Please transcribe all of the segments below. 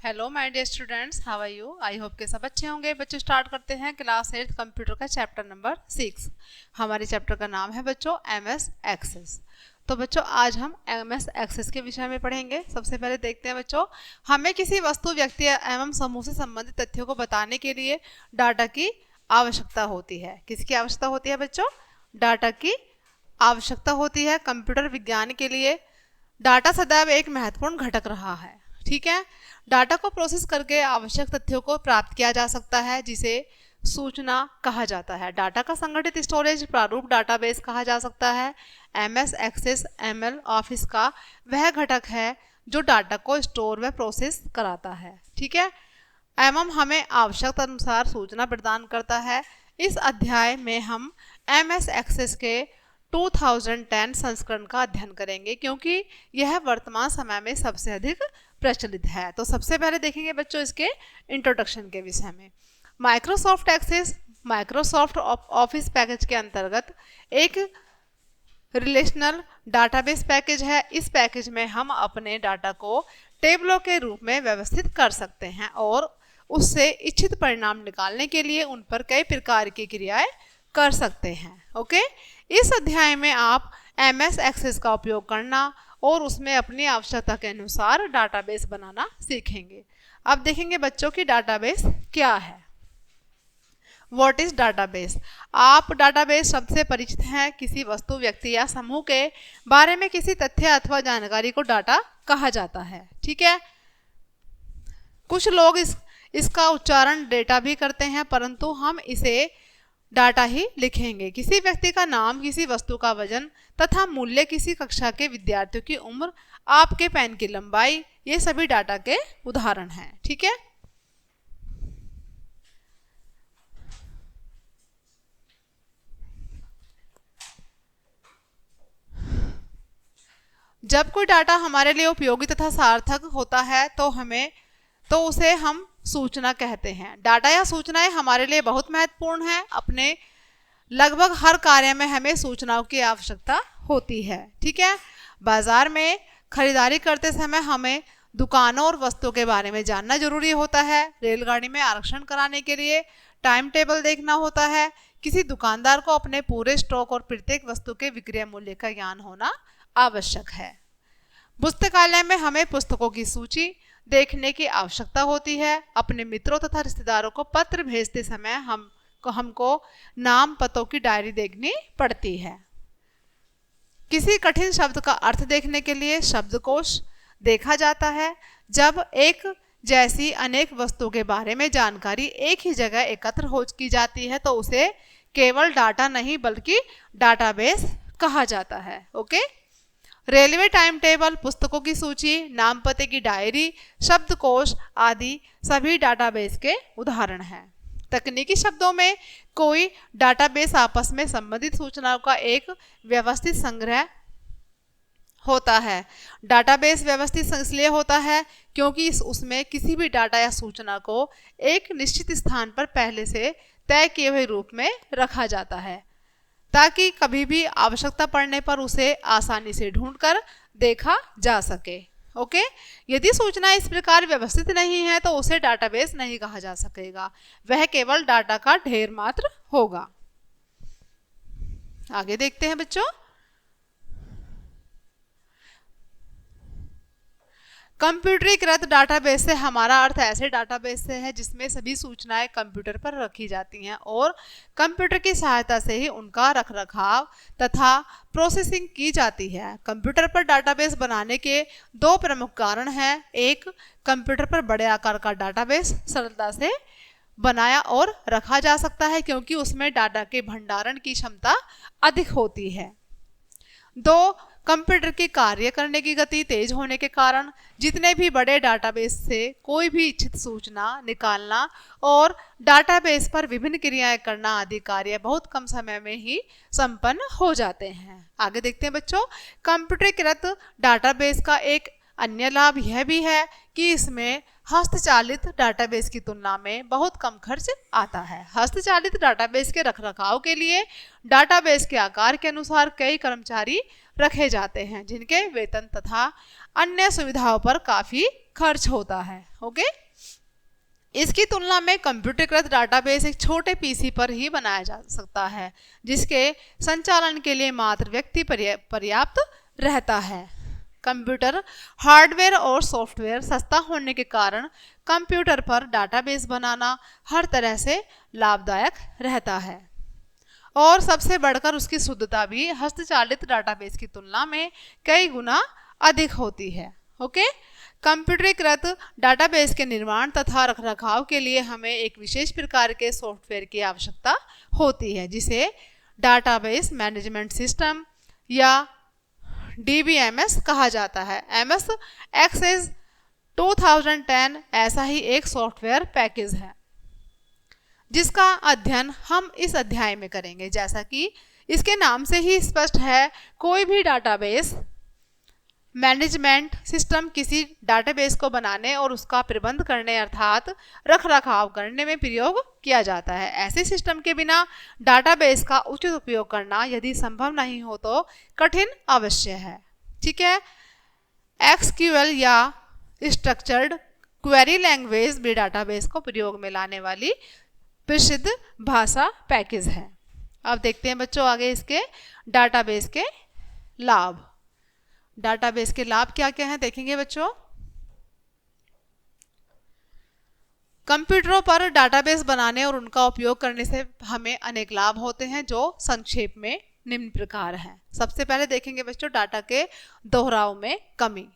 Hello my dear students, how are you? I hope के सब अच्छे होंगे। बच्चों स्टार्ट करते हैं क्लास 8 कंप्यूटर का चैप्टर नंबर 6। हमारे चैप्टर का नाम है बच्चों एमएस एक्सेस। तो बच्चों आज हम एमएस एक्सेस के विषय में पढ़ेंगे। सबसे पहले देखते हैं बच्चों, हमें किसी वस्तु, व्यक्ति एवं समूह से संबंधित तथ्यों को बताने के लिए डाटा की आवश्यकता होती है। किसकी आवश्यकता होती है बच्चों? डाटा की आवश्यकता होती है। कंप्यूटर विज्ञान के लिए डाटा सदैव एक महत्वपूर्ण घटक रहा है। ठीक है, डाटा को प्रोसेस करके आवश्यक तथ्यों को प्राप्त किया जा सकता है, जिसे सूचना कहा जाता है। डाटा का संगठित स्टोरेज प्रारूप डाटाबेस कहा जा सकता है। एमएस एक्सेस एमएल ऑफिस का वह घटक है जो डाटा को स्टोर व प्रोसेस कराता है। ठीक है, एवं हमें आवश्यकता अनुसार सूचना प्रदान करता है। इस अध्याय में हम एमएस एक्सेस के 2010 संस्करण का अध्ययन करेंगे, क्योंकि यह वर्तमान समय में सबसे अधिक प्रचलित है। तो सबसे पहले देखेंगे बच्चों इसके इंट्रोडक्शन के विषय में। Microsoft Access Microsoft Office package के अंतर्गत एक रिलेशनल डाटाबेस पैकेज है। इस पैकेज में हम अपने डाटा को टेबलों के रूप में व्यवस्थित कर सकते हैं और उससे इच्छित परिणाम निकालने के लिए उन पर कई प्रकार की क्रियाएं कर सकते हैं। ओके, इस अध्याय में आप एमएस एक्सेस का उपयोग करना और उसमें अपनी आवश्यकता के अनुसार डाटाबेस बनाना सीखेंगे। अब देखेंगे बच्चों की डाटाबेस क्या है। What is database? आप डाटाबेस शब्द से परिचित हैं। किसी वस्तु, व्यक्ति या समूह के बारे में किसी तथ्य अथवा जानकारी को डाटा कहा जाता है। ठीक है, कुछ लोग इसका उच्चारण डेटा भी करते हैं, परंतु हम इसे डाटा ही लिखेंगे। किसी व्यक्ति का नाम, किसी वस्तु का वजन तथा मूल्य, किसी कक्षा के विद्यार्थियों की उम्र, आपके पेन की लंबाई, ये सभी डाटा के उदाहरण हैं। ठीक है, जब कोई डाटा हमारे लिए उपयोगी तथा सार्थक होता है तो उसे हम सूचना कहते हैं। डाटा या सूचनाएं हमारे लिए बहुत महत्वपूर्ण हैं। अपने लगभग हर कार्य में हमें सूचनाओं की आवश्यकता होती है। ठीक है, बाजार में खरीदारी करते समय हमें दुकानों और वस्तुओं के बारे में जानना जरूरी होता है। रेलगाड़ी में आरक्षण कराने के लिए टाइम टेबल देखना होता है। किसी दुकानदार को अपने पूरे स्टॉक और प्रत्येक वस्तु के विक्रय मूल्य का ज्ञान होना आवश्यक है। पुस्तकालय में हमें पुस्तकों की सूची देखने की आवश्यकता होती है। अपने मित्रों तथा रिश्तेदारों को पत्र भेजते समय हमको नाम पतों की डायरी देखनी पड़ती है। किसी कठिन शब्द का अर्थ देखने के लिए शब्दकोश देखा जाता है। जब एक जैसी अनेक वस्तुओं के बारे में जानकारी एक ही जगह एकत्र हो की जाती है तो उसे केवल डाटा नहीं बल्कि डाटाबेस कहा जाता है। ओके, रेलवे टाइम टेबल, पुस्तकों की सूची, नाम पते की डायरी, शब्दकोश आदि सभी डाटाबेस के उदाहरण हैं। तकनीकी शब्दों में कोई डाटाबेस आपस में संबंधित सूचनाओं का एक व्यवस्थित संग्रह होता है। डाटाबेस व्यवस्थित इसलिए होता है क्योंकि उसमें किसी भी डाटा या सूचना को एक निश्चित स्थान पर पहले से तय किए हुए रूप में रखा जाता है, ताकि कभी भी आवश्यकता पड़ने पर उसे आसानी से ढूंढकर देखा जा सके। ओके, यदि सूचना इस प्रकार व्यवस्थित नहीं है तो उसे डाटाबेस नहीं कहा जा सकेगा, वह केवल डाटा का ढेर मात्र होगा। आगे देखते हैं बच्चों, कंप्यूटरीकृत डाटाबेस से हमारा अर्थ ऐसे डाटाबेस से है जिसमें सभी सूचनाएं कंप्यूटर पर रखी जाती हैं और कंप्यूटर की सहायता से ही उनका रखरखाव तथा प्रोसेसिंग की जाती है। कंप्यूटर पर डाटाबेस बनाने के दो प्रमुख कारण हैं। एक, कंप्यूटर पर बड़े आकार का डाटाबेस सरलता से बनाया और रखा जा सकता है क्योंकि उसमें डाटा के भंडारण की क्षमता अधिक होती है। दो, कंप्यूटर की कार्य करने की गति तेज होने के कारण जितने भी बड़े डाटाबेस से कोई भी इच्छित सूचना निकालना और डाटाबेस पर विभिन्न क्रियाएं करना आदि कार्य बहुत कम समय में ही संपन्न हो जाते हैं। आगे देखते हैं बच्चों, कंप्यूटरीकृत डाटाबेस का एक अन्य लाभ यह भी है कि इसमें हस्तचालित डाटाबेस की तुलना में बहुत कम खर्च आता है। हस्तचालित डाटाबेस के रखरखाव के लिए डाटाबेस के आकार के अनुसार कई कर्मचारी रखे जाते हैं, जिनके वेतन तथा अन्य सुविधाओं पर काफी खर्च होता है। ओके, इसकी तुलना में कंप्यूटरीकृत डाटाबेस एक छोटे पीसी पर ही बनाया जा सकता है, जिसके संचालन के लिए मात्र व्यक्ति पर्याप्त रहता है। कंप्यूटर हार्डवेयर और सॉफ्टवेयर सस्ता होने के कारण कंप्यूटर पर डाटाबेस बनाना हर तरह से लाभदायक रहता है, और सबसे बढ़कर उसकी शुद्धता भी हस्तचालित डाटाबेस की तुलना में कई गुना अधिक होती है। ओके, कंप्यूटरीकृत डाटाबेस के निर्माण तथा रखरखाव के लिए हमें एक विशेष प्रकार के सॉफ्टवेयर की आवश्यकता होती है, जिसे डाटाबेस मैनेजमेंट सिस्टम या DBMS कहा जाता है। MS Access 2010 ऐसा ही एक सॉफ्टवेयर पैकेज है, जिसका अध्ययन हम इस अध्याय में करेंगे। जैसा कि इसके नाम से ही स्पष्ट है, कोई भी डाटाबेस मैनेजमेंट सिस्टम किसी डाटाबेस को बनाने और उसका प्रबंध करने अर्थात रखरखाव करने में प्रयोग किया जाता है। ऐसे सिस्टम के बिना डाटाबेस का उचित उपयोग करना यदि संभव नहीं हो तो कठिन अवश्य है। ठीक है, SQL या स्ट्रक्चर्ड क्वेरी लैंग्वेज भी डाटाबेस को प्रयोग में लाने वाली प्रसिद्ध भाषा पैकेज है। अब देखते हैं बच्चों आगे इसके डाटाबेस के लाभ। डाटाबेस के लाभ क्या क्या हैं देखेंगे बच्चों। कंप्यूटरों पर डाटाबेस बनाने और उनका उपयोग करने से हमें अनेक लाभ होते हैं, जो संक्षेप में निम्न प्रकार हैं। सबसे पहले देखेंगे बच्चों डाटा के दोहराव में कमी।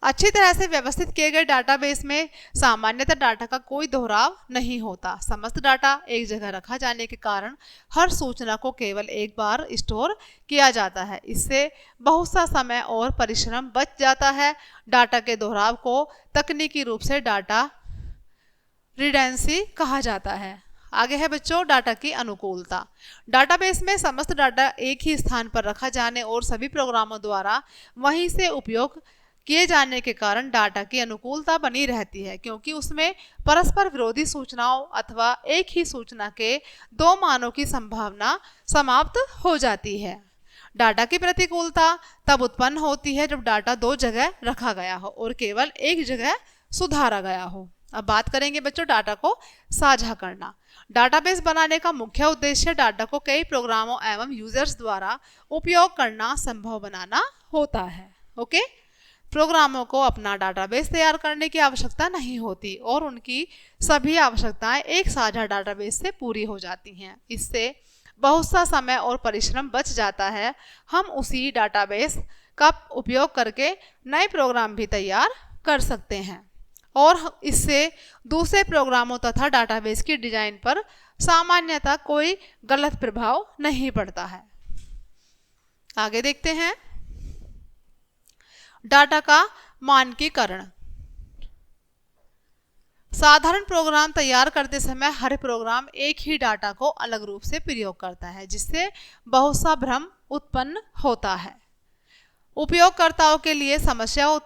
अच्छी तरह से व्यवस्थित किए गए डाटाबेस में सामान्यतः डाटा का कोई दोहराव नहीं होता। समस्त डाटा एक जगह रखा जाने के कारण हर सूचना को केवल एक बार स्टोर किया जाता है। इससे बहुत सा समय और परिश्रम बच जाता है। डाटा के दोहराव को तकनीकी रूप से डाटा रिडेंडेंसी कहा जाता है। आगे है बच्चों डाटा की अनुकूलता। डाटाबेस में समस्त डाटा एक ही स्थान पर रखा जाने और सभी प्रोग्रामों द्वारा वहीं से उपयोग किए जाने के कारण डाटा की अनुकूलता बनी रहती है, क्योंकि उसमें परस्पर विरोधी सूचनाओं अथवा एक ही सूचना के दो मानों की संभावना समाप्त हो जाती है। डाटा की प्रतिकूलता तब उत्पन्न होती है जब डाटा दो जगह रखा गया हो और केवल एक जगह सुधारा गया हो। अब बात करेंगे बच्चों डाटा को साझा करना। डाटाबेस बनाने का मुख्य उद्देश्य डाटा को कई प्रोग्रामों एवं यूजर्स द्वारा उपयोग करना संभव बनाना होता है। ओके, प्रोग्रामों को अपना डाटाबेस तैयार करने की आवश्यकता नहीं होती और उनकी सभी आवश्यकताएं एक साझा डाटाबेस से पूरी हो जाती हैं। इससे बहुत सा समय और परिश्रम बच जाता है। हम उसी डाटाबेस का उपयोग करके नए प्रोग्राम भी तैयार कर सकते हैं और इससे दूसरे प्रोग्रामों तथा डाटाबेस की डिजाइन पर सामान्यतः कोई गलत प्रभाव नहीं पड़ता है। आगे देखते हैं डाटा का मानकीकरण। साधारण प्रोग्राम तैयार करते समय हर प्रोग्राम एक ही डाटा को अलग रूप से प्रयोग करता है, जिससे बहुत सा भ्रम उत्पन्न होता है। उपयोगकर्ताओं के लिए समस्या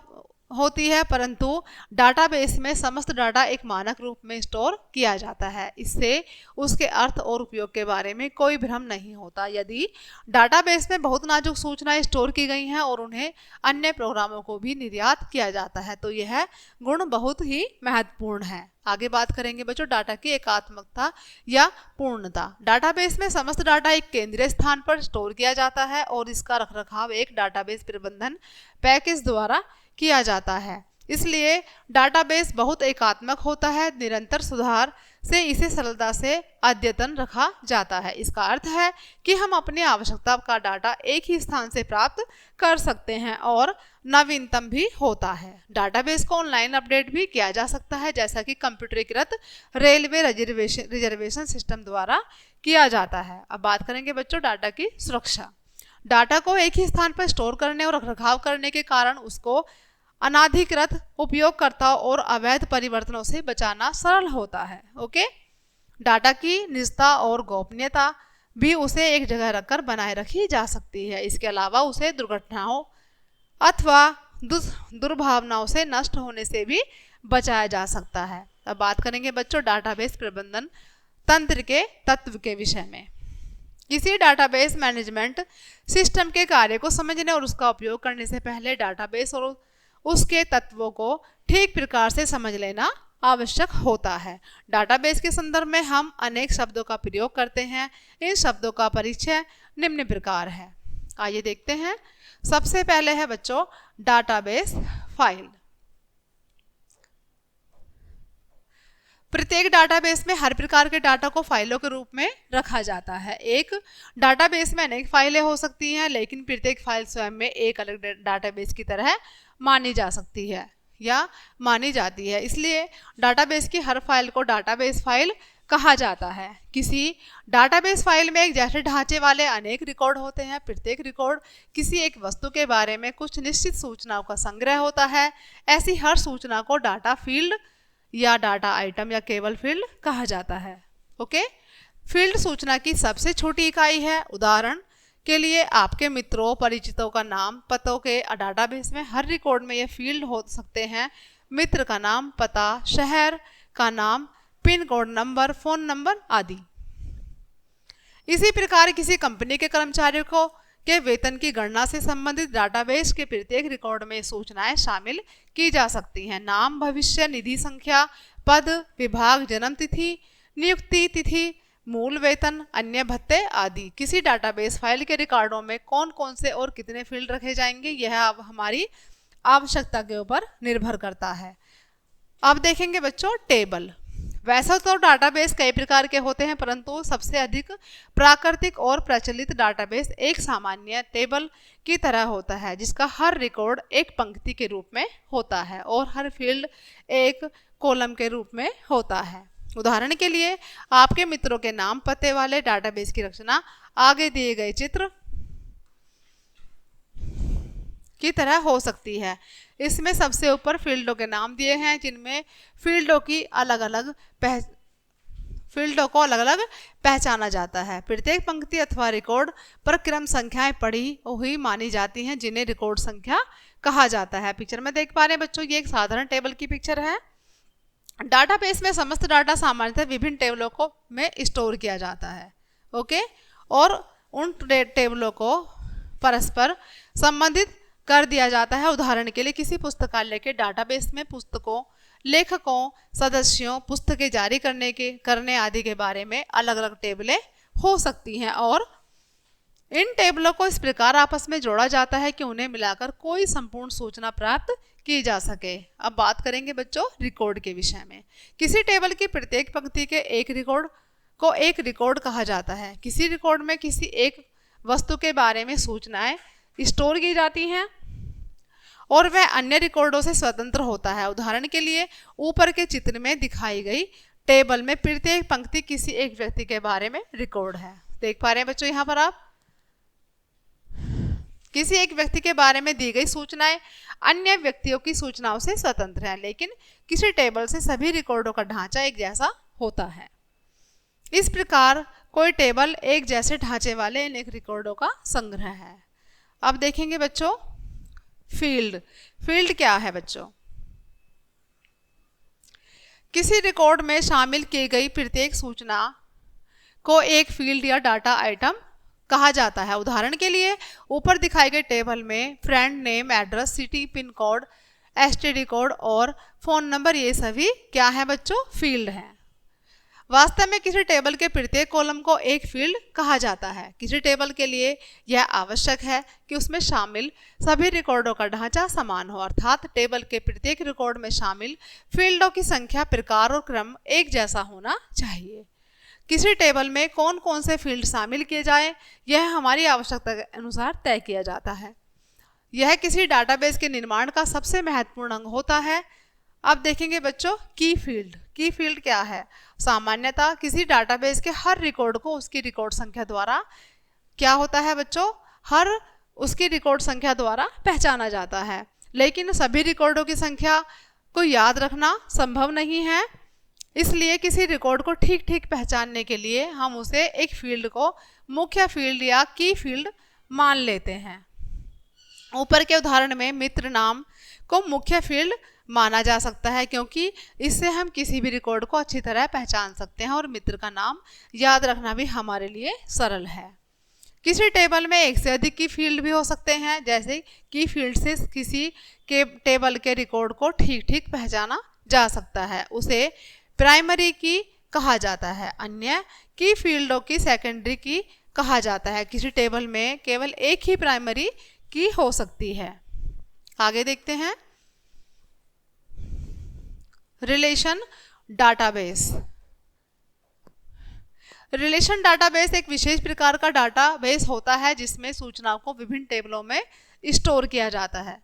होती है, परंतु डाटाबेस में समस्त डाटा एक मानक रूप में स्टोर किया जाता है। इससे उसके अर्थ और उपयोग के बारे में कोई भ्रम नहीं होता। यदि डाटाबेस में बहुत नाजुक सूचनाएं स्टोर की गई हैं और उन्हें अन्य प्रोग्रामों को भी निर्यात किया जाता है तो यह गुण बहुत ही महत्वपूर्ण है। आगे बात करेंगे बच्चों डाटा की एकात्मकता या पूर्णता। डाटाबेस में समस्त डाटा एक केंद्रीय स्थान पर स्टोर किया जाता है और इसका रखरखाव एक डाटाबेस प्रबंधन पैकेज द्वारा किया जाता है। इसलिए डाटाबेस बहुत एकात्मक होता है। निरंतर सुधार से इसे सरलता से अद्यतन रखा जाता है। इसका अर्थ है कि हम अपनी आवश्यकता का डाटा एक ही स्थान से प्राप्त कर सकते हैं और नवीनतम भी होता है। डाटाबेस को ऑनलाइन अपडेट भी किया जा सकता है, जैसा कि कंप्यूटरीकृत रेलवे रिजर्वेशन सिस्टम द्वारा किया जाता है। अब बात करेंगे बच्चों डाटा की सुरक्षा। डाटा को एक ही स्थान पर स्टोर करने और रखरखाव करने के कारण उसको अनाधिकृत उपयोगकर्ताओं और अवैध परिवर्तनों से बचाना सरल होता है। ओके, डाटा की निजता और गोपनीयता भी उसे एक जगह रखकर बनाए रखी जा सकती है। इसके अलावा उसे दुर्घटनाओं अथवा दुर्भावनाओं से नष्ट होने से भी बचाया जा सकता है। अब बात करेंगे बच्चों डाटाबेस प्रबंधन तंत्र के तत्व के विषय में। किसी डाटाबेस मैनेजमेंट सिस्टम के कार्य को समझने और उसका उपयोग करने से पहले डाटाबेस और उसके तत्वों को ठीक प्रकार से समझ लेना आवश्यक होता है। डाटाबेस के संदर्भ में हम अनेक शब्दों का प्रयोग करते हैं। इन शब्दों का परिचय निम्न प्रकार है। आइए देखते हैं। सबसे पहले है बच्चों डाटाबेस फाइल। प्रत्येक डाटाबेस में हर प्रकार के डाटा को फाइलों के रूप में रखा जाता है। एक डाटाबेस में अनेक फाइलें हो सकती हैं, लेकिन प्रत्येक फाइल स्वयं में एक अलग डाटाबेस की तरह मानी जा सकती है या मानी जाती है। इसलिए डाटाबेस की हर फाइल को डाटाबेस फाइल कहा जाता है। किसी डाटाबेस फाइल में एक जैसे ढांचे वाले अनेक रिकॉर्ड होते हैं। प्रत्येक रिकॉर्ड किसी एक वस्तु के बारे में कुछ निश्चित सूचनाओं का संग्रह होता है। ऐसी हर सूचना को डाटा फील्ड या डाटा आइटम या केवल फील्ड कहा जाता है। ओके, फील्ड सूचना की सबसे छोटी इकाई है। उदाहरण के लिए आपके मित्रों परिचितों का नाम पतों के डाटाबेस में हर रिकॉर्ड में ये फील्ड हो सकते हैं। मित्र का नाम, पता, शहर का नाम, pin code number, phone number आदि। इसी प्रकार किसी कंपनी के कर्मचारियों को के वेतन की गणना से संबंधित डाटाबेस के प्रत्येक रिकॉर्ड में सूचनाएं शामिल की जा सकती हैं। नाम, भविष्य निधि संख्या, पद, विभाग, जन्म तिथि, नियुक्ति तिथि, मूल वेतन, अन्य भत्ते आदि। किसी डाटाबेस फाइल के रिकॉर्डों में कौन कौन से और कितने फील्ड रखे जाएंगे यह अब हमारी आवश्यकता के ऊपर निर्भर करता है। अब देखेंगे बच्चों टेबल। वैसे तो डाटाबेस कई प्रकार के होते हैं, परंतु सबसे अधिक प्राकृतिक और प्रचलित डाटाबेस एक सामान्य टेबल की तरह होता है, जिसका हर रिकॉर्ड एक पंक्ति के रूप में होता है और हर फील्ड एक कॉलम के रूप में होता है। उदाहरण के लिए आपके मित्रों के नाम पते वाले डाटाबेस की रचना आगे दिए गए चित्र की तरह हो सकती है। इसमें सबसे ऊपर फील्डों के नाम दिए हैं, जिनमें फील्डों को अलग अलग पहचाना जाता है। प्रत्येक पंक्ति अथवा रिकॉर्ड पर क्रम संख्याएं पड़ी हुई मानी जाती हैं, जिन्हें रिकॉर्ड संख्या कहा जाता है। पिक्चर में देख पा रहे हैं बच्चों, ये एक साधारण टेबल की पिक्चर है। डाटाबेस में समस्त डाटा सामान्यतः विभिन्न टेबलों को में स्टोर किया जाता है। ओके, और उन टेबलों को परस्पर संबंधित कर दिया जाता है। उदाहरण के लिए किसी पुस्तकालय के डाटाबेस में पुस्तकों, लेखकों, सदस्यों, पुस्तकें जारी करने आदि के बारे में अलग अलग टेबलें हो सकती हैं और इन टेबलों को इस प्रकार आपस में जोड़ा जाता है कि उन्हें मिलाकर कोई संपूर्ण सूचना प्राप्त की जा सके। अब बात करेंगे बच्चों रिकॉर्ड के विषय में। किसी टेबल की प्रत्येक पंक्ति के एक रिकॉर्ड को एक रिकॉर्ड कहा जाता है। किसी रिकॉर्ड में किसी एक वस्तु के बारे में सूचनाएं स्टोर की जाती हैं और वह अन्य रिकॉर्डों से स्वतंत्र होता है। उदाहरण के लिए ऊपर के चित्र में दिखाई गई टेबल में प्रत्येक पंक्ति किसी एक व्यक्ति के बारे में रिकॉर्ड है। देख पा रहे हैं बच्चों यहाँ पर आप, किसी एक व्यक्ति के बारे में दी गई सूचनाएं अन्य व्यक्तियों की सूचनाओं से स्वतंत्र है, लेकिन किसी टेबल से सभी रिकॉर्डों का ढांचा एक जैसा होता है। इस प्रकार कोई टेबल एक जैसे ढांचे वाले अनेक रिकॉर्डों का संग्रह है। अब देखेंगे बच्चों फील्ड क्या है बच्चों? किसी रिकॉर्ड में शामिल की गई प्रत्येक सूचना को एक फील्ड या डाटा आइटम कहा जाता है। उदाहरण के लिए ऊपर दिखाई गई टेबल में friend name, address, city, pin code, STD code और फोन नंबर, ये सभी क्या है बच्चों? फील्ड है। वास्तव में किसी टेबल के प्रत्येक कॉलम को एक फील्ड कहा जाता है। किसी टेबल के लिए यह आवश्यक है कि उसमें शामिल सभी रिकॉर्डों का ढांचा समान हो, अर्थात टेबल के प्रत्येक रिकॉर्ड में शामिल फील्डों की संख्या, प्रकार और क्रम एक जैसा होना चाहिए। किसी टेबल में कौन कौन से फील्ड शामिल किए जाएं, यह हमारी आवश्यकता के अनुसार तय किया जाता है। यह किसी डाटाबेस के निर्माण का सबसे महत्वपूर्ण अंग होता है। अब देखेंगे बच्चों की फील्ड क्या है? सामान्यतः किसी डाटाबेस के हर रिकॉर्ड को उसकी रिकॉर्ड संख्या द्वारा क्या होता है बच्चों? हर उसकी रिकॉर्ड संख्या द्वारा पहचाना जाता है, लेकिन सभी रिकॉर्डों की संख्या को याद रखना संभव नहीं है। इसलिए किसी रिकॉर्ड को ठीक ठीक पहचानने के लिए हम उसे एक फील्ड को मुख्य फील्ड या की फील्ड मान लेते हैं। ऊपर के उदाहरण में मित्र नाम को मुख्य फील्ड माना जा सकता है, क्योंकि इससे हम किसी भी रिकॉर्ड को अच्छी तरह पहचान सकते हैं और मित्र का नाम याद रखना भी हमारे लिए सरल है। किसी टेबल में एक से अधिक की फील्ड भी हो सकते हैं, जैसे की फील्ड से किसी के टेबल के रिकॉर्ड को ठीक ठीक पहचाना जा सकता है, उसे प्राइमरी की कहा जाता है। अन्य की फील्डों की सेकेंडरी की कहा जाता है। किसी टेबल में केवल एक ही प्राइमरी की हो सकती है। आगे देखते हैं, रिलेशन डाटाबेस। रिलेशन डाटाबेस एक विशेष प्रकार का डाटाबेस होता है जिसमें सूचनाओं को विभिन्न टेबलों में स्टोर किया जाता है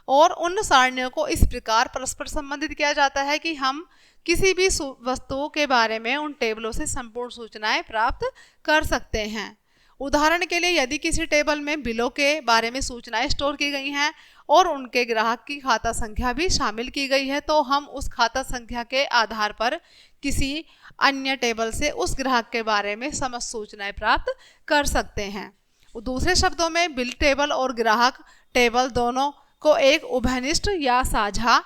और उन सारणियों को इस प्रकार परस्पर संबंधित किया जाता है कि हम किसी भी वस्तुओं के बारे में उन टेबलों से संपूर्ण सूचनाएं प्राप्त कर सकते हैं। उदाहरण के लिए, यदि किसी टेबल में बिलों के बारे में सूचनाएं स्टोर की गई हैं और उनके ग्राहक की खाता संख्या भी शामिल की गई है, तो हम उस खाता संख्या के आधार पर किसी अन्य टेबल से उस ग्राहक के बारे में समस्त सूचनाएं प्राप्त कर सकते हैं। दूसरे शब्दों में, बिल टेबल और ग्राहक टेबल दोनों को एक उभयनिष्ठ या साझा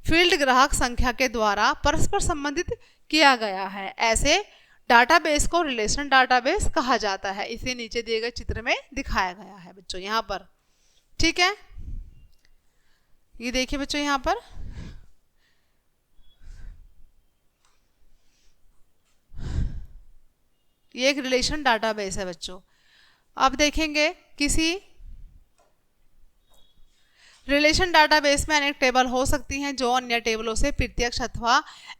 फील्ड ग्राहक संख्या के द्वारा परस्पर संबंधित किया गया है। ऐसे डाटाबेस को रिलेशन डाटाबेस कहा जाता है। इसे नीचे दिए गए चित्र में दिखाया गया है बच्चों, यहाँ पर। ठीक है, ये देखिए बच्चों, यहाँ पर ये एक रिलेशन डाटाबेस है बच्चों। अब देखेंगे, किसी रिलेशन डाटाबेस में अनेक टेबल हो सकती हैं जो अन्य टेबलों से प्रत्यक्ष अथवा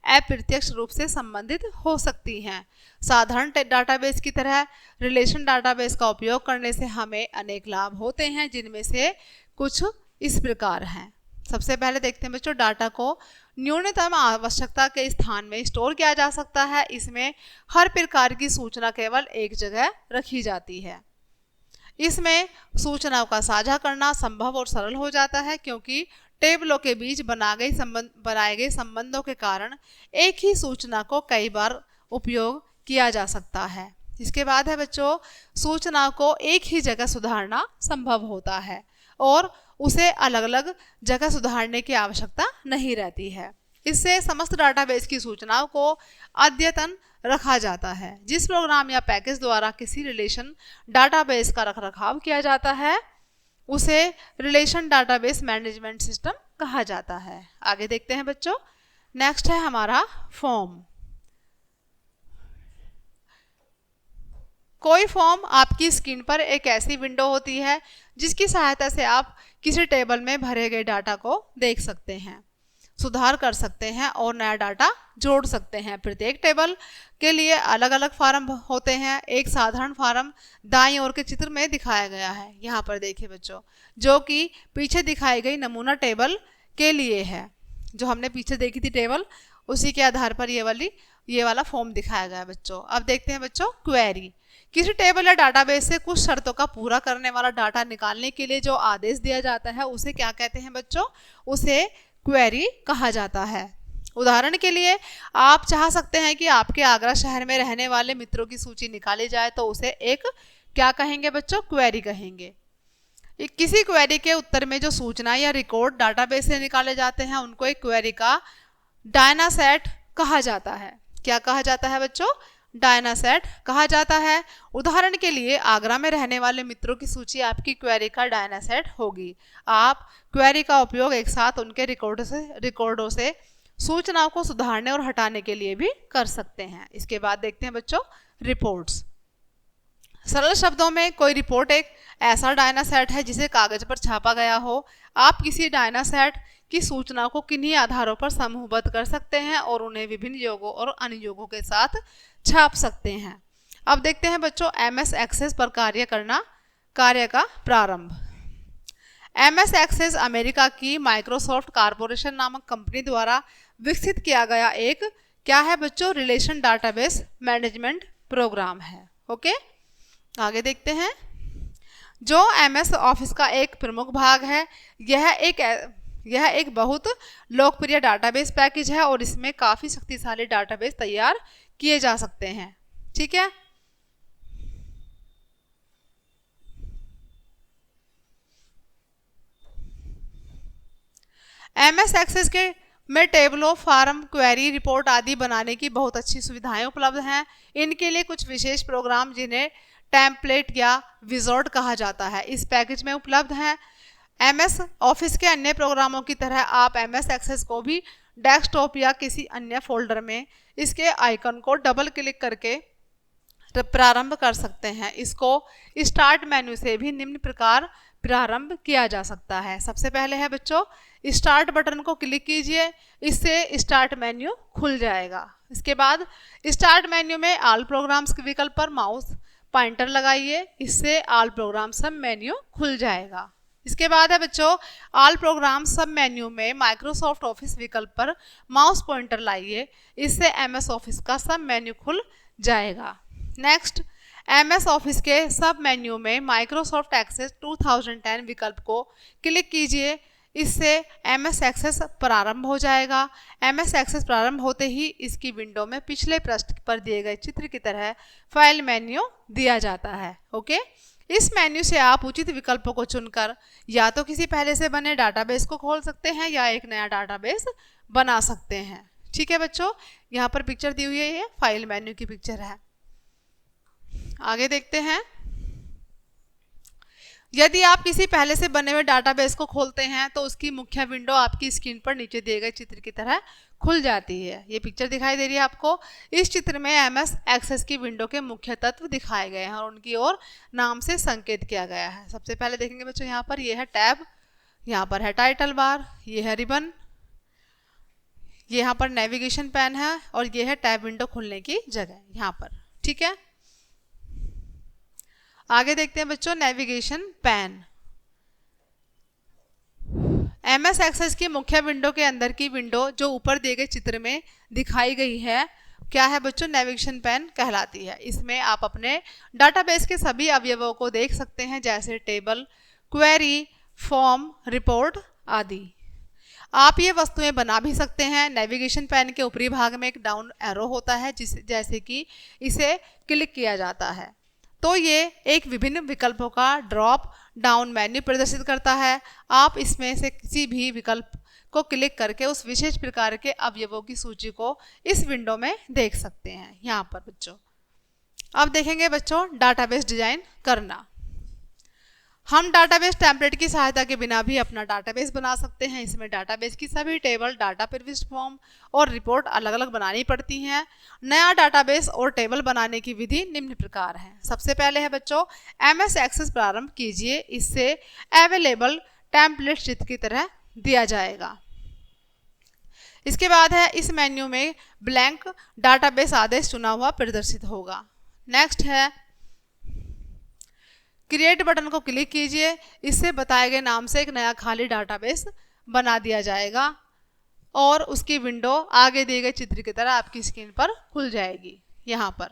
अप्रत्यक्ष रूप से संबंधित हो सकती हैं। साधारण डाटाबेस की तरह रिलेशन डाटाबेस का उपयोग करने से हमें अनेक लाभ होते हैं, जिनमें से कुछ इस प्रकार हैं। सबसे पहले देखते हैं बच्चों, डाटा को न्यूनतम आवश्यकता के स्थान में स्टोर किया जा सकता है। इसमें हर प्रकार की सूचना केवल एक जगह रखी जाती है। इसमें सूचनाओं का साझा करना संभव और सरल हो जाता है, क्योंकि टेबलों के बीच बनाए गए संबंधों के कारण एक ही सूचना को कई बार उपयोग किया जा सकता है। इसके बाद है बच्चों, सूचनाओं को एक ही जगह सुधारना संभव होता है और उसे अलग अलग जगह सुधारने की आवश्यकता नहीं रहती है। इससे समस्त डाटाबेस की सूचनाओं को अद्यतन रखा जाता है। जिस प्रोग्राम या पैकेज द्वारा किसी रिलेशन डाटाबेस का रखरखाव किया जाता है उसे रिलेशन डाटाबेस मैनेजमेंट सिस्टम कहा जाता है। आगे देखते हैं बच्चों, नेक्स्ट है हमारा फॉर्म। कोई फॉर्म आपकी स्क्रीन पर एक ऐसी विंडो होती है जिसकी सहायता से आप किसी टेबल में भरे गए डाटा को देख सकते हैं, सुधार कर सकते हैं और नया डाटा जोड़ सकते हैं। प्रत्येक टेबल के लिए अलग अलग फार्म होते हैं। एक साधारण फार्म दाईं ओर के चित्र में दिखाया गया है, यहाँ पर देखिए बच्चों, जो कि पीछे दिखाई गई नमूना टेबल के लिए है। जो हमने पीछे देखी थी टेबल, उसी के आधार पर ये वाला फॉर्म दिखाया गया है बच्चों। अब देखते हैं बच्चों, क्वेरी। किसी टेबल या डाटाबेस से कुछ शर्तों का पूरा करने वाला डाटा निकालने के लिए जो आदेश दिया जाता है उसे क्या कहते हैं बच्चों? उसे क्वेरी कहा जाता है। उदाहरण के लिए, आप चाह सकते हैं कि आपके आगरा शहर में रहने वाले मित्रों की सूची निकाली जाए, तो उसे एक क्या कहेंगे बच्चों? क्वेरी कहेंगे। किसी क्वेरी के उत्तर में जो सूचना या रिकॉर्ड डाटाबेस से निकाले जाते हैं उनको एक क्वेरी का डायना सेट कहा जाता है। क्या कहा जाता है बच्चों? डायना सेट कहा जाता है। उदाहरण के लिए, आगरा में रहने वाले मित्रों की सूची आपकी क्वेरी का डायना सेट होगी। आप क्वेरी का उपयोग एक साथ उनके रिकॉर्डों से सूचनाओं को सुधारने और हटाने के लिए भी कर सकते हैं। इसके बाद देखते हैं बच्चों, रिपोर्ट्स। सरल शब्दों में, कोई रिपोर्ट एक ऐसा डायना सेट है जिसे कागज पर छापा गया हो। आप किसी डायना सेट की सूचनाओं को किन्हीं आधारों पर समूहबद्ध कर सकते हैं और उन्हें विभिन्न योगों और अनुयोगों के साथ छाप सकते हैं। अब देखते हैं बच्चों, MS एक्सेस पर कार्य का प्रारंभ। MS एक्सेस अमेरिका की माइक्रोसॉफ्ट कॉरपोरेशन नामक कंपनी द्वारा विकसित किया गया एक क्या है बच्चों? रिलेशन डाटाबेस मैनेजमेंट प्रोग्राम है। ओके, आगे देखते हैं, जो MS ऑफिस का एक प्रमुख भाग है। यह एक बहुत लोकप्रिय डाटाबेस पैकेज है और इसमें काफ़ी शक्तिशाली डाटाबेस तैयार किए जा सकते हैं। ठीक है, MS एक्सेस के में टेबलों, फार्म, क्वेरी, रिपोर्ट आदि बनाने की बहुत अच्छी सुविधाएं उपलब्ध हैं। इनके लिए कुछ विशेष प्रोग्राम जिन्हें टेम्पलेट या विजॉर्ड कहा जाता है इस पैकेज में उपलब्ध हैं। MS ऑफिस के अन्य प्रोग्रामों की तरह आप MS एक्सेस को भी डेस्कटॉप या किसी अन्य फोल्डर में इसके आइकन को डबल क्लिक करके प्रारंभ कर सकते हैं। इसको स्टार्ट मेन्यू से भी निम्न प्रकार प्रारंभ किया जा सकता है। सबसे पहले है बच्चों, स्टार्ट बटन को क्लिक कीजिए, इससे स्टार्ट मेन्यू खुल जाएगा। इसके बाद स्टार्ट मेन्यू में ऑल प्रोग्राम्स के विकल्प पर माउस पॉइंटर लगाइए, इससे ऑल प्रोग्राम सब मेन्यू खुल जाएगा। इसके बाद है बच्चों, ऑल प्रोग्राम सब मेन्यू में माइक्रोसॉफ्ट ऑफिस विकल्प पर माउस पॉइंटर लाइए, इससे MS ऑफिस का सब मेन्यू खुल जाएगा। नेक्स्ट, MS ऑफिस के सब मेन्यू में माइक्रोसॉफ्ट एक्सेस 2010 विकल्प को क्लिक कीजिए, इससे MS एक्सेस प्रारंभ हो जाएगा। MS एक्सेस प्रारंभ होते ही इसकी विंडो में पिछले पृष्ठ पर दिए गए चित्र की तरह फाइल मेन्यू दिया जाता है। ओके, इस मेन्यू से आप उचित विकल्पों को चुनकर या तो किसी पहले से बने डाटाबेस को खोल सकते हैं या एक नया डाटाबेस बना सकते हैं। ठीक है बच्चों, यहाँ पर पिक्चर दी हुई है, ये फाइल मेन्यू की पिक्चर है। आगे देखते हैं। यदि आप किसी पहले से बने हुए डाटाबेस को खोलते हैं तो उसकी मुख्य विंडो आपकी स्क्रीन पर नीचे दिए गए चित्र की तरह खुल जाती है। ये पिक्चर दिखाई दे रही है आपको। इस चित्र में MS एक्सेस की विंडो के मुख्य तत्व दिखाए गए हैं और उनकी ओर नाम से संकेत किया गया है। सबसे पहले देखेंगे बच्चों, यहाँ पर ये है टैब, यहाँ पर है टाइटल बार, ये है रिबन, ये यहाँ पर नेविगेशन पैन है और ये है टैब विंडो खोलने की जगह यहाँ पर। ठीक है, आगे देखते हैं बच्चों, नेविगेशन पैन। MS एक्सेस की मुख्य विंडो के अंदर की विंडो जो ऊपर दिए गए चित्र में दिखाई गई है, क्या है बच्चों, नेविगेशन पैन कहलाती है। इसमें आप अपने डाटाबेस के सभी अवयवों को देख सकते हैं, जैसे टेबल, क्वेरी, फॉर्म, रिपोर्ट आदि। आप ये वस्तुएं बना भी सकते हैं। नेविगेशन पैन के ऊपरी भाग में एक डाउन एरो होता है, जैसे कि इसे क्लिक किया जाता है तो ये एक विभिन्न विकल्पों का ड्रॉप डाउन मेन्यू प्रदर्शित करता है। आप इसमें से किसी भी विकल्प को क्लिक करके उस विशेष प्रकार के अवयवों की सूची को इस विंडो में देख सकते हैं यहाँ पर बच्चों। अब देखेंगे बच्चों, डाटाबेस डिजाइन करना। हम डाटाबेस टेम्पलेट की सहायता के बिना भी अपना डाटाबेस बना सकते हैं। इसमें डाटाबेस की सभी टेबल, डाटा प्रविष्ट फॉर्म और रिपोर्ट अलग अलग बनानी पड़ती हैं। नया डाटाबेस और टेबल बनाने की विधि निम्न प्रकार है। सबसे पहले है बच्चों, MS एक्सेस प्रारंभ कीजिए, इससे अवेलेबल टेम्पलेट चित्र की तरह दिया जाएगा। इसके बाद है, इस मेन्यू में ब्लैंक डाटाबेस आदेश चुना हुआ प्रदर्शित होगा। नेक्स्ट है, क्रिएट बटन को क्लिक कीजिए, इससे बताए गए नाम से एक नया खाली डाटाबेस बना दिया जाएगा और उसकी विंडो आगे दिए गए चित्र की तरह आपकी स्क्रीन पर खुल जाएगी। यहाँ पर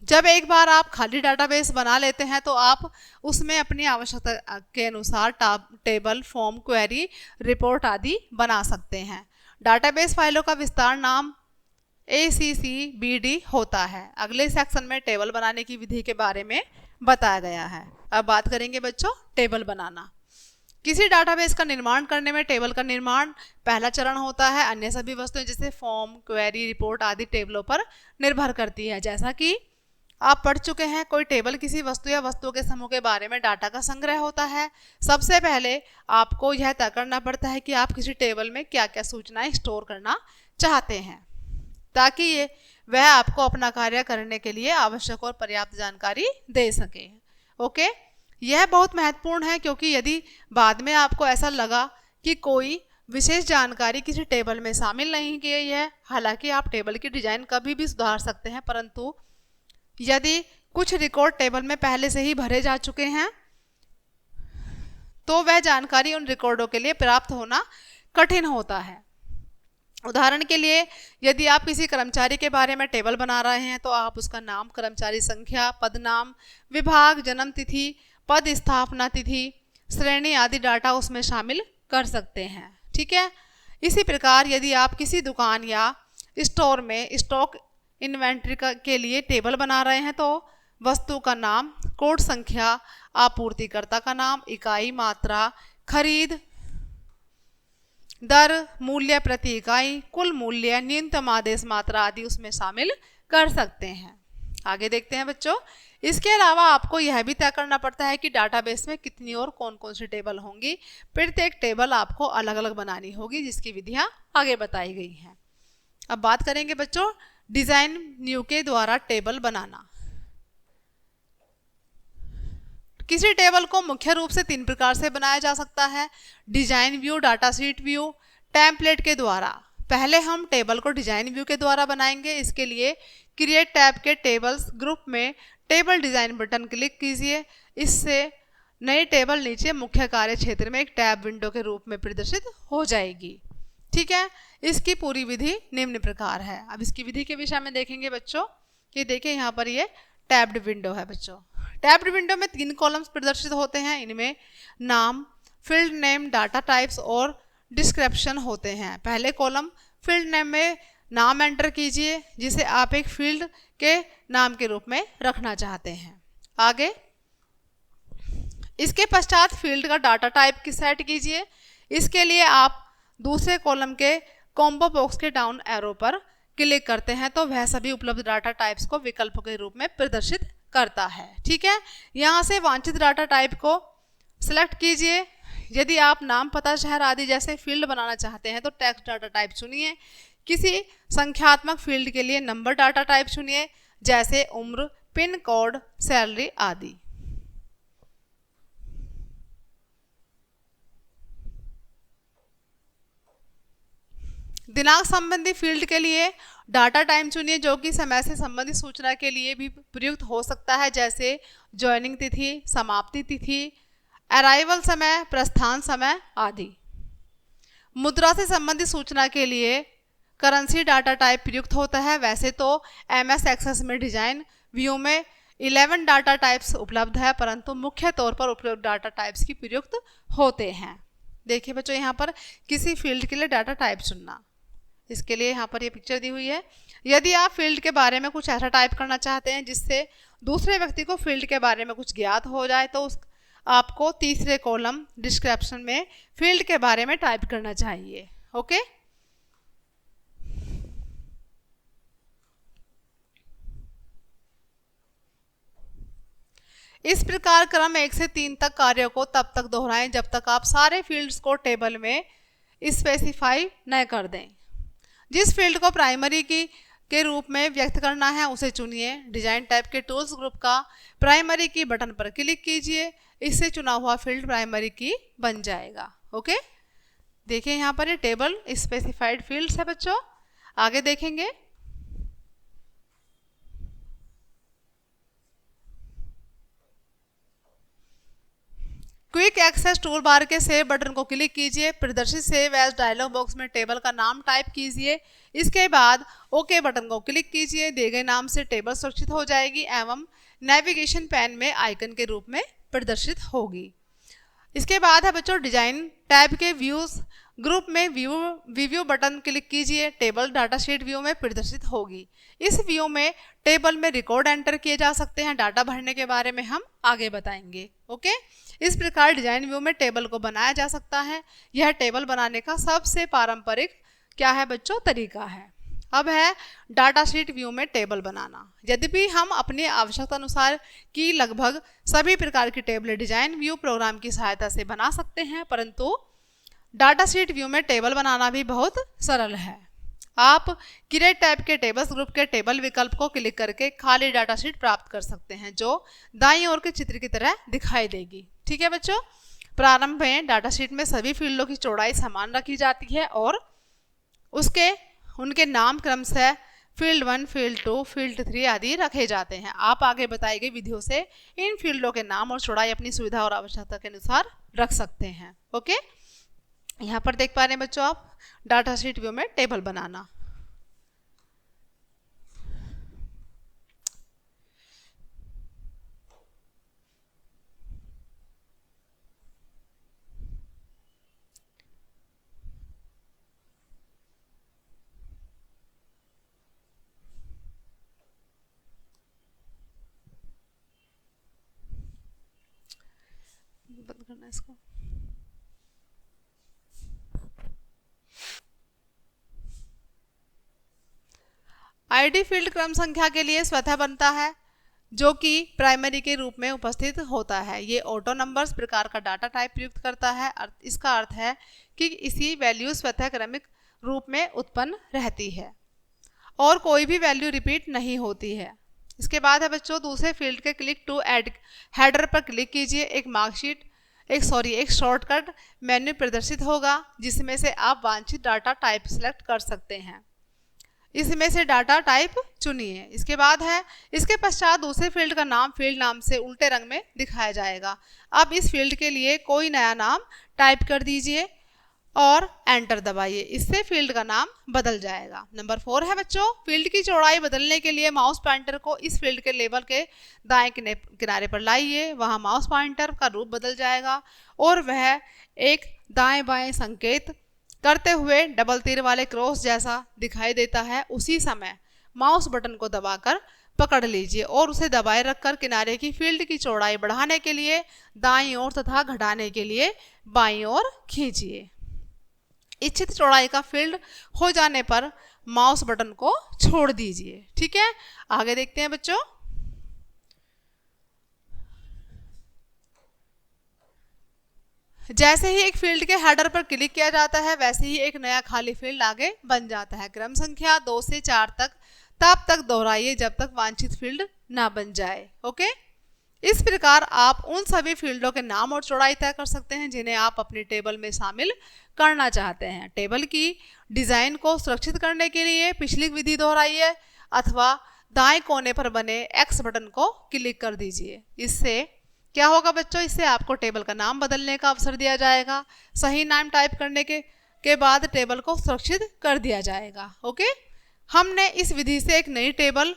जब एक बार आप खाली डाटाबेस बना लेते हैं तो आप उसमें अपनी आवश्यकता के अनुसार टेबल, फॉर्म, क्वेरी, रिपोर्ट आदि बना सकते हैं। डाटाबेस फाइलों का विस्तार नाम ACCBD होता है। अगले सेक्शन में टेबल बनाने की विधि के बारे में बताया गया है। अब बात करेंगे बच्चों, टेबल बनाना। किसी डाटाबेस का निर्माण करने में टेबल का निर्माण पहला चरण होता है। अन्य सभी वस्तुएं जैसे फॉर्म, क्वेरी, रिपोर्ट आदि टेबलों पर निर्भर करती है। जैसा कि आप पढ़ चुके हैं, कोई टेबल किसी वस्तु या वस्तुओं के समूह के बारे में डाटा का संग्रह होता है। सबसे पहले आपको यह तय करना पड़ता है कि आप किसी टेबल में क्या क्या सूचनाएं स्टोर करना चाहते हैं, ताकि वह आपको अपना कार्य करने के लिए आवश्यक और पर्याप्त जानकारी दे सके। ओके, यह बहुत महत्वपूर्ण है, क्योंकि यदि बाद में आपको ऐसा लगा कि कोई विशेष जानकारी किसी टेबल में शामिल नहीं की गई है, हालांकि आप टेबल की डिजाइन कभी भी सुधार सकते हैं, परंतु यदि कुछ रिकॉर्ड टेबल में पहले से ही भरे जा चुके हैं तो वह जानकारी उन रिकॉर्डों के लिए प्राप्त होना कठिन होता है। उदाहरण के लिए, यदि आप किसी कर्मचारी के बारे में टेबल बना रहे हैं तो आप उसका नाम, कर्मचारी संख्या, पद नाम, विभाग, जन्म तिथि, पद स्थापना तिथि, श्रेणी आदि डाटा उसमें शामिल कर सकते हैं। ठीक है, इसी प्रकार यदि आप किसी दुकान या स्टोर में स्टॉक इन्वेंट्री के लिए टेबल बना रहे हैं तो वस्तु का नाम, कोड संख्या, आपूर्तिकर्ता का नाम, इकाई, मात्रा, खरीद, दर, मूल्य प्रति इकाई, कुल मूल्य, न्यूनतम आदेश मात्रा आदि उसमें शामिल कर सकते हैं। आगे देखते हैं बच्चों। इसके अलावा आपको यह भी तय करना पड़ता है कि डाटाबेस में कितनी और कौन कौन सी टेबल होंगी। प्रत्येक टेबल आपको अलग अलग बनानी होगी, जिसकी विधियां आगे बताई गई हैं। अब बात करेंगे बच्चों डिजाइन व्यू के द्वारा टेबल बनाना। किसी टेबल को मुख्य रूप से 3 प्रकार से बनाया जा सकता है: design view, data sheet view, template के द्वारा। पहले हम टेबल को डिजाइन व्यू के द्वारा बनाएंगे। इसके लिए क्रिएट टैब के टेबल्स ग्रुप में टेबल डिजाइन बटन क्लिक कीजिए। इससे नई टेबल नीचे मुख्य कार्य क्षेत्र में एक टैब विंडो के रूप में प्रदर्शित हो जाएगी। ठीक है, इसकी पूरी विधि निम्न प्रकार है। अब इसकी विधि के विषय में देखेंगे बच्चों। ये देखिए यहाँ पर ये टैब्ड विंडो है बच्चों। टैब्ड विंडो में 3 कॉलम्स प्रदर्शित होते हैं। इनमें नाम, फील्ड नेम, डाटा टाइप्स और डिस्क्रिप्शन होते हैं। पहले कॉलम फील्ड नेम में नाम एंटर कीजिए जिसे आप एक फील्ड के नाम के रूप में रखना चाहते हैं। आगे इसके पश्चात फील्ड का डाटा टाइप की सेट कीजिए। इसके लिए आप दूसरे कॉलम के कॉम्बो बॉक्स के डाउन एरो पर क्लिक करते हैं तो वह सभी उपलब्ध डाटा टाइप्स को विकल्प के रूप में प्रदर्शित करता है। ठीक है, यहाँ से वांछित डाटा टाइप को सिलेक्ट कीजिए। यदि आप नाम, पता, शहर आदि जैसे फील्ड बनाना चाहते हैं तो टेक्स्ट डाटा टाइप चुनिए। किसी संख्यात्मक फील्ड के लिए नंबर डाटा टाइप चुनिए, जैसे उम्र, पिन कोड, सैलरी आदि। दिनांक संबंधी फील्ड के लिए डाटा टाइम चुनिए जो कि समय से संबंधित सूचना के लिए भी प्रयुक्त हो सकता है, जैसे ज्वाइनिंग तिथि, समाप्ति तिथि, अराइवल समय, प्रस्थान समय आदि। मुद्रा से संबंधित सूचना के लिए करेंसी डाटा टाइप प्रयुक्त होता है। वैसे तो एमएस एक्सेस में डिजाइन व्यू में 11 डाटा टाइप्स उपलब्ध है, परंतु मुख्य तौर पर उपयुक्त डाटा टाइप्स की प्रयुक्त होते हैं। देखिए बच्चों यहाँ पर किसी फील्ड के लिए डाटा टाइप चुनना, इसके लिए यहाँ पर ये पिक्चर दी हुई है। यदि आप फील्ड के बारे में कुछ ऐसा टाइप करना चाहते हैं जिससे दूसरे व्यक्ति को फील्ड के बारे में कुछ ज्ञात हो जाए तो आपको तीसरे कॉलम डिस्क्रिप्शन में फील्ड के बारे में टाइप करना चाहिए। ओके, इस प्रकार क्रम 1 से 3 तक कार्यों को तब तक दोहराएं जब तक आप सारे फील्ड्स को टेबल में स्पेसिफाई न कर दें। जिस फील्ड को प्राइमरी की के रूप में व्यक्त करना है उसे चुनिए। डिजाइन टाइप के टूल्स ग्रुप का प्राइमरी की बटन पर क्लिक कीजिए। इससे चुना हुआ फील्ड प्राइमरी की बन जाएगा। ओके, देखिए यहाँ पर ये टेबल स्पेसिफाइड फील्ड्स है बच्चों। आगे देखेंगे। क्विक एक्सेस टूल बार के सेव बटन को क्लिक कीजिए। प्रदर्शित सेव एज डायलॉग बॉक्स में टेबल का नाम टाइप कीजिए। इसके बाद ओके बटन को क्लिक कीजिए। दिए गए नाम से टेबल सुरक्षित हो जाएगी एवं नेविगेशन पैन में आइकन के रूप में प्रदर्शित होगी। इसके बाद है बच्चों डिजाइन टैब के व्यूज ग्रुप में व्यू बटन क्लिक कीजिए। टेबल डाटा शीट व्यू में प्रदर्शित होगी। इस व्यू में टेबल में रिकॉर्ड एंटर किए जा सकते हैं। डाटा भरने के बारे में हम आगे बताएंगे। ओके, इस प्रकार डिजाइन व्यू में टेबल को बनाया जा सकता है। यह टेबल बनाने का सबसे पारंपरिक क्या है बच्चों तरीका है। अब है डाटा शीट व्यू में टेबल बनाना। यद्यपि हम अपनी आवश्यकता अनुसार की लगभग सभी प्रकार की टेबल डिजाइन व्यू प्रोग्राम की सहायता से बना सकते हैं, परंतु डाटा शीट व्यू में टेबल बनाना भी बहुत सरल है। आप क्रिएट टैब के टेबल्स ग्रुप के टेबल विकल्प को क्लिक करके खाली डाटा शीट प्राप्त कर सकते हैं जो दाईं ओर के चित्र की तरह दिखाई देगी। ठीक है बच्चों, प्रारंभ में डाटा शीट में सभी फील्डों की चौड़ाई समान रखी जाती है और उनके नाम क्रम से फील्ड 1, फील्ड 2, फील्ड 3 आदि रखे जाते हैं। आप आगे बताई गई विधियों से इन फील्डों के नाम और चौड़ाई अपनी सुविधा और आवश्यकता के अनुसार रख सकते हैं। ओके, यहाँ पर देख पा रहे हैं बच्चों आप डाटा शीट व्यू में टेबल बनाना। बंद करना इसको। आईडी फील्ड क्रम संख्या के लिए स्वतः बनता है, जो कि प्राइमरी के रूप में उपस्थित होता है। ये ऑटो नंबर्स प्रकार का डाटा टाइप प्रयुक्त करता है। इसका अर्थ है कि इसी वैल्यू स्वतः क्रमिक रूप में उत्पन्न रहती है और कोई भी वैल्यू रिपीट नहीं होती है। इसके बाद है बच्चों दूसरे फील्ड के क्लिक टू एड हेडर पर क्लिक कीजिए। एक शॉर्टकट मेन्यू प्रदर्शित होगा जिसमें से आप वांछित डाटा टाइप सिलेक्ट कर सकते हैं। इसमें से डाटा टाइप चुनिए। इसके बाद है इसके पश्चात दूसरे फील्ड का नाम फील्ड नाम से उल्टे रंग में दिखाया जाएगा। अब इस फील्ड के लिए कोई नया नाम टाइप कर दीजिए और एंटर दबाइए। इससे फील्ड का नाम बदल जाएगा। नंबर 4 है बच्चों फील्ड की चौड़ाई बदलने के लिए माउस पॉइंटर को इस फील्ड के लेबल के दाएं किनारे पर लाइए। वहां माउस पॉइंटर का रूप बदल जाएगा और वह एक दाएं बाएं संकेत करते हुए डबल तीर वाले क्रॉस जैसा दिखाई देता है। उसी समय माउस बटन को दबाकर पकड़ लीजिए और उसे दबाए रखकर किनारे की फील्ड की चौड़ाई बढ़ाने के लिए दाईं ओर तथा घटाने के लिए बाईं ओर खींचिए। इच्छित चौड़ाई का फील्ड हो जाने पर माउस बटन को छोड़ दीजिए। ठीक है, आगे देखते हैं बच्चों। जैसे ही एक फील्ड के हेडर पर क्लिक किया जाता है वैसे ही एक नया खाली फील्ड आगे बन जाता है। क्रम संख्या 2 से 4 तक तब तक दोहराइए जब तक वांछित फील्ड ना बन जाए। ओके, इस प्रकार आप उन सभी फील्डों के नाम और चौड़ाई तय कर सकते हैं जिन्हें आप अपनी टेबल में शामिल करना चाहते हैं। टेबल की डिजाइन को सुरक्षित करने के लिए पिछली विधि दोहराइए अथवा दाएं कोने पर बने X बटन को क्लिक कर दीजिए। इससे क्या होगा बच्चों, इससे आपको टेबल का नाम बदलने का अवसर दिया जाएगा। सही नाम टाइप करने के बाद टेबल को सुरक्षित कर दिया जाएगा। ओके, हमने इस विधि से एक नई टेबल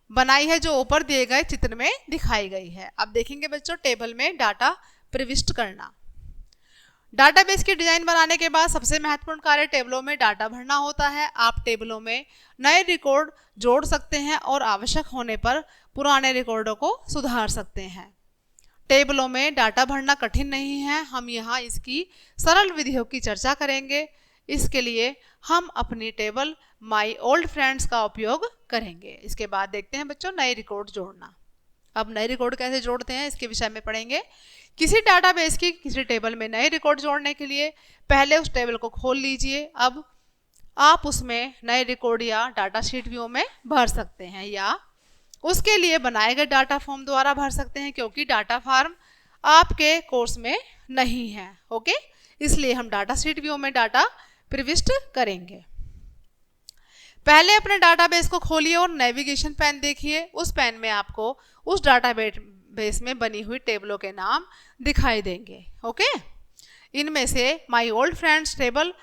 बनाई है जो ऊपर दिए गए चित्र में दिखाई गई है। अब देखेंगे बच्चों टेबल में डाटा प्रविष्ट करना। डाटाबेस की डिजाइन बनाने के बाद सबसे महत्वपूर्ण कार्य टेबलों में डाटा भरना होता है। आप टेबलों में नए रिकॉर्ड जोड़ सकते हैं और आवश्यक होने पर पुराने रिकॉर्डों को सुधार सकते हैं। टेबलों में डाटा भरना कठिन नहीं है। हम यहाँ इसकी सरल विधियों की चर्चा करेंगे। इसके लिए हम अपनी टेबल माई ओल्ड फ्रेंड्स का उपयोग करेंगे। इसके बाद देखते हैं बच्चों नए रिकॉर्ड जोड़ना। अब नए रिकॉर्ड कैसे जोड़ते हैं इसके विषय में पढ़ेंगे। किसी डाटाबेस की किसी टेबल में नए रिकॉर्ड जोड़ने के लिए पहले उस टेबल को खोल लीजिए। अब आप उसमें नए रिकॉर्ड या डाटा शीट व्यू में भर सकते हैं या उसके लिए बनाए गए डाटा फॉर्म द्वारा भर सकते हैं, क्योंकि डाटा फॉर्म आपके कोर्स में नहीं है। ओके, इसलिए हम डाटा शीट व्यू में डाटा प्रविष्ट करेंगे। पहले अपने डाटाबेस को खोलिए और नेविगेशन पैन देखिए। उस पैन में आपको उस डाटाबेस में बनी हुई टेबलों के नाम दिखाई देंगे। ओके, इनमें से माई ओल्ड फ्रेंड्स टेबल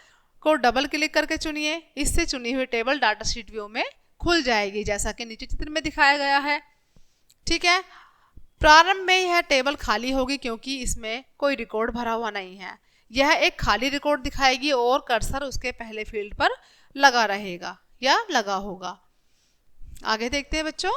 को डबल क्लिक करके चुनिए। इससे चुनी हुई टेबल डाटा शीट व्यू में खुल जाएगी जैसा कि नीचे चित्र में दिखाया गया है। ठीक है, प्रारंभ में यह टेबल खाली होगी क्योंकि इसमें कोई रिकॉर्ड भरा हुआ नहीं है। यह एक खाली रिकॉर्ड दिखाएगी और कर्सर उसके पहले फील्ड पर लगा रहेगा या लगा होगा। आगे देखते हैं बच्चों।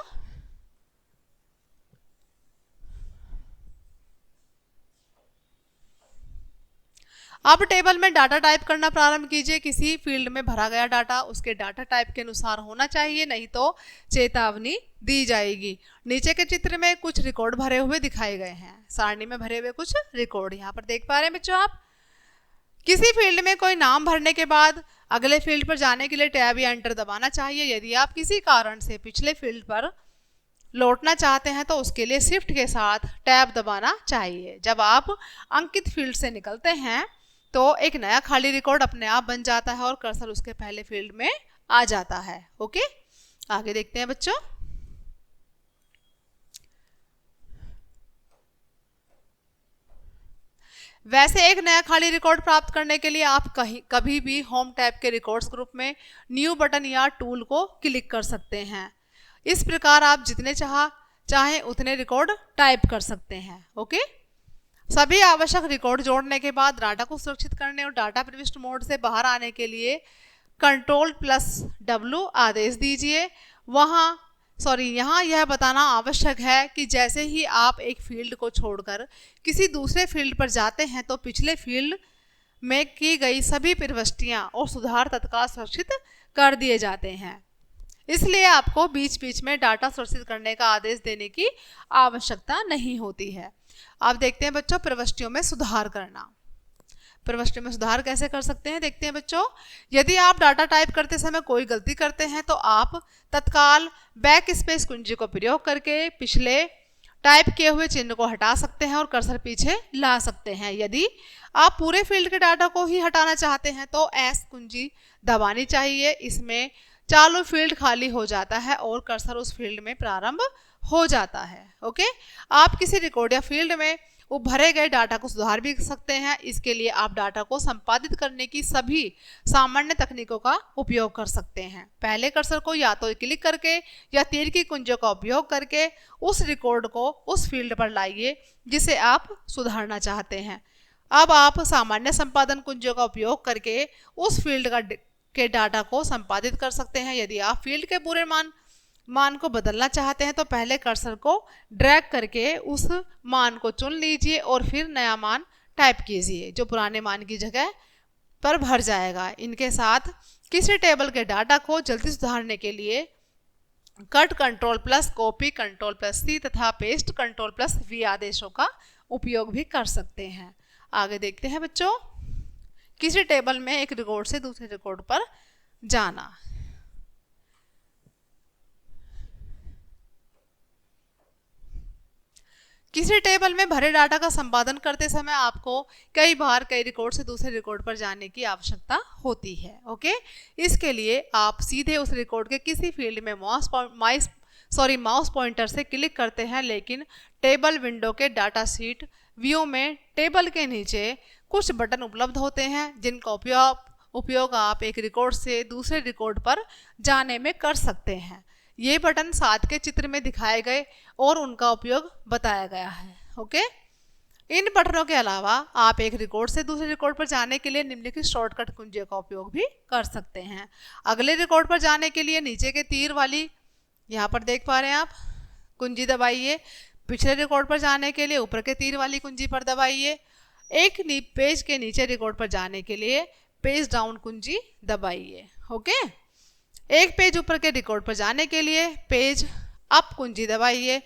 अब टेबल में डाटा टाइप करना प्रारंभ कीजिए। किसी फील्ड में भरा गया डाटा उसके डाटा टाइप के अनुसार होना चाहिए, नहीं तो चेतावनी दी जाएगी। नीचे के चित्र में कुछ रिकॉर्ड भरे हुए दिखाए गए हैं। सारणी में भरे हुए कुछ रिकॉर्ड यहाँ पर देख पा रहे हैं बच्चों आप। किसी फील्ड में कोई नाम भरने के बाद अगले फील्ड पर जाने के लिए टैब या एंटर दबाना चाहिए। यदि आप किसी कारण से पिछले फील्ड पर लौटना चाहते हैं तो उसके लिए शिफ्ट के साथ टैब दबाना चाहिए। जब आप अंकित फील्ड से निकलते हैं तो एक नया खाली रिकॉर्ड अपने आप बन जाता है और कर्सर उसके पहले फील्ड में आ जाता है। ओके, आगे देखते हैं बच्चों। वैसे एक नया खाली रिकॉर्ड प्राप्त करने के लिए आप कभी भी होम टैब के रिकॉर्ड्स ग्रुप में न्यू बटन या टूल को क्लिक कर सकते हैं। इस प्रकार आप जितने चाहें उतने रिकॉर्ड टाइप कर सकते हैं। ओके, सभी आवश्यक रिकॉर्ड जोड़ने के बाद डाटा को सुरक्षित करने और डाटा प्रविष्ट मोड से बाहर आने के लिए Ctrl+W आदेश दीजिए। यहाँ यह बताना आवश्यक है कि जैसे ही आप एक फील्ड को छोड़कर किसी दूसरे फील्ड पर जाते हैं तो पिछले फील्ड में की गई सभी प्रविष्टियां और सुधार तत्काल सुरक्षित कर दिए जाते हैं। इसलिए आपको बीच बीच में डाटा सुरक्षित करने का आदेश देने की आवश्यकता नहीं होती है। अब देखते हैं बच्चों प्रविष्टियों में सुधार करना। प्रविष्टियों में सुधार कैसे कर सकते हैं देखते हैं बच्चों। यदि आप डाटा टाइप करते समय कोई गलती करते हैं तो आप तत्काल बैक स्पेस कुंजी को प्रयोग करके पिछले टाइप किए हुए चिन्ह को हटा सकते हैं और कर्सर पीछे ला सकते हैं। यदि आप पूरे फील्ड के डाटा को ही हटाना चाहते हैं तो एस कुंजी दबानी चाहिए। इसमें चालू फील्ड खाली हो जाता है और कर्सर उस फील्ड में प्रारंभ हो जाता है। ओके, आप किसी रिकॉर्ड या फील्ड में भरे गए डाटा को सुधार भी सकते हैं। इसके लिए आप डाटा को संपादित करने की सभी सामान्य तकनीकों का उपयोग कर सकते हैं। पहले कर्सर को या तो क्लिक करके या तीर की कुंजियों का उपयोग करके उस रिकॉर्ड को उस फील्ड पर लाइए जिसे आप सुधारना चाहते हैं। अब आप सामान्य संपादन कुंजियों का उपयोग करके उस फील्ड के डाटा को संपादित कर सकते हैं। यदि आप फील्ड के पूरे मान को बदलना चाहते हैं तो पहले कर्सर को ड्रैग करके उस मान को चुन लीजिए और फिर नया मान टाइप कीजिए जो पुराने मान की जगह पर भर जाएगा। इनके साथ किसी टेबल के डाटा को जल्दी सुधारने के लिए कट Ctrl+, कॉपी Ctrl+C तथा पेस्ट Ctrl+V आदेशों का उपयोग भी कर सकते हैं। आगे देखते हैं बच्चों, किसी टेबल में एक रिकॉर्ड से दूसरे रिकॉर्ड पर जाना। किसी टेबल में भरे डाटा का संपादन करते समय आपको कई बार कई रिकॉर्ड से दूसरे रिकॉर्ड पर जाने की आवश्यकता होती है। ओके, इसके लिए आप सीधे उस रिकॉर्ड के किसी फील्ड में माउस पॉइंटर से क्लिक करते हैं, लेकिन टेबल विंडो के डाटा शीट व्यू में टेबल के नीचे कुछ बटन उपलब्ध होते हैं जिनका उपयोग आप एक रिकॉर्ड से दूसरे रिकॉर्ड पर जाने में कर सकते हैं। ये बटन साथ के चित्र में दिखाए गए और उनका उपयोग बताया गया है। ओके, इन बटनों के अलावा आप एक रिकॉर्ड से दूसरे रिकॉर्ड पर जाने के लिए निम्नलिखित शॉर्टकट कुंजियों का उपयोग भी कर सकते हैं। अगले रिकॉर्ड पर जाने के लिए नीचे के तीर वाली, यहाँ पर देख पा रहे हैं आप, कुंजी दबाइए। पिछले रिकॉर्ड पर जाने के लिए ऊपर के तीर वाली कुंजी पर दबाइए। एक पेज के नीचे रिकॉर्ड पर जाने के लिए पेज डाउन कुंजी दबाइए। ओके, एक पेज ऊपर के रिकॉर्ड पर जाने के लिए पेज अप कुंजी दबाइए।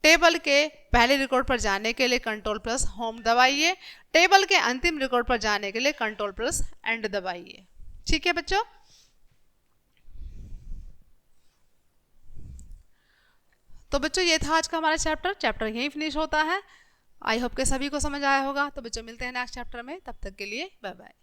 टेबल के पहले रिकॉर्ड पर जाने के लिए Ctrl+ होम दबाइए। टेबल के अंतिम रिकॉर्ड पर जाने के लिए Ctrl+ एंड दबाइए। ठीक है बच्चों, तो बच्चों ये था आज का हमारा चैप्टर यहीं फिनिश होता है। आई होप के सभी को समझ आया होगा। तो बच्चों मिलते हैं नेक्स्ट चैप्टर में, तब तक के लिए बाय बाय।